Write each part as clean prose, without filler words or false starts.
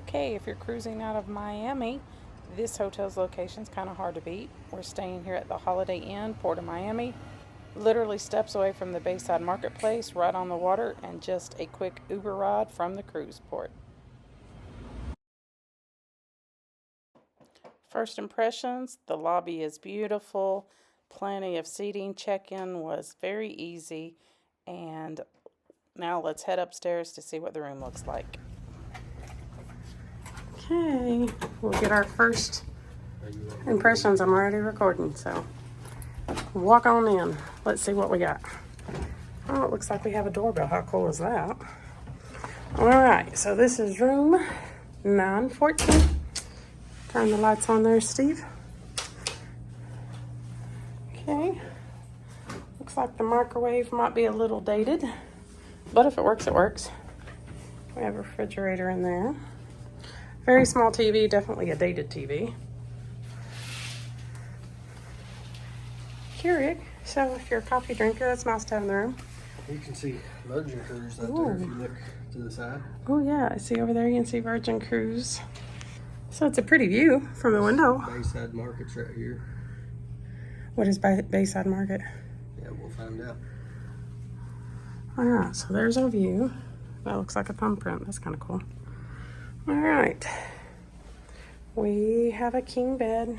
Okay, if you're cruising out of Miami, this hotel's location is kind of hard to beat. We're staying here at the Holiday Inn, Port of Miami, literally steps away from the Bayside Marketplace, right on the water, and just a quick Uber ride from the cruise port. First impressions, the lobby is beautiful, plenty of seating. Check-in was very easy, and now let's head upstairs to see what the room looks like. Okay, we'll get our first impressions. I'm already recording, so walk on in. Let's see what we got. Oh, it looks like we have a doorbell. How cool is that? All right, so this is room 914. Turn the lights on there, Steve. Okay. Looks like the microwave might be a little dated, but if it works, it works. We have a refrigerator in there. Very small TV, definitely a dated TV. Keurig, so if you're a coffee drinker, that's nice to have in the room. You can see Virgin Cruise out there if you look to the side. Oh yeah, I see over there you can see Virgin Cruise. So it's a pretty view from the window. Bayside Market's right here. What is Bayside Market? Yeah, we'll find out. All right, so there's our view. That looks like a thumbprint. That's kind of cool. All right. We have a king bed.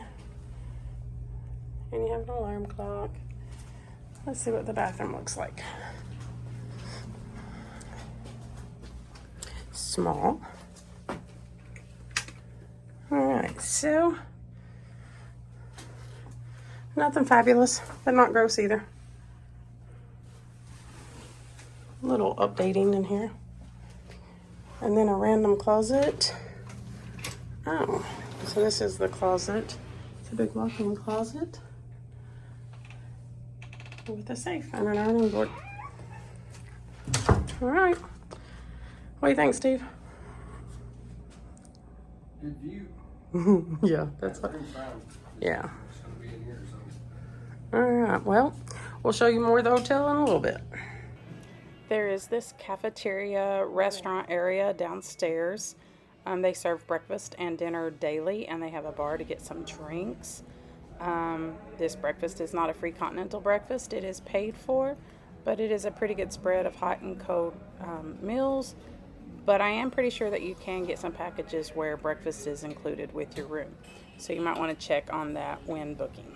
And you have an alarm clock. Let's see what the bathroom looks like. Small. All right, so nothing fabulous, but not gross either. A little updating in here. And then a random closet. Oh, so this is the closet. It's a big walk-in closet with a safe and an ironing board. All right. What do you think, Steve? Good view. Yeah, that's what. Yeah. It's gonna be in here or something. All right. Well, we'll show you more of the hotel in a little bit. There is this cafeteria restaurant area downstairs. They serve breakfast and dinner daily, and they have a bar to get some drinks. This breakfast is not a free continental breakfast. It is paid for, but it is a pretty good spread of hot and cold meals. But I am pretty sure that you can get some packages where breakfast is included with your room. So you might want to check on that when booking.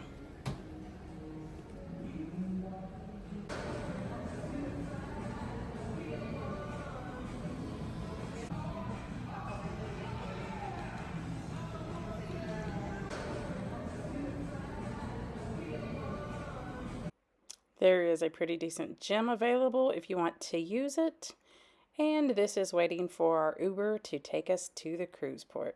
There is a pretty decent gym available if you want to use it. And this is waiting for our Uber to take us to the cruise port.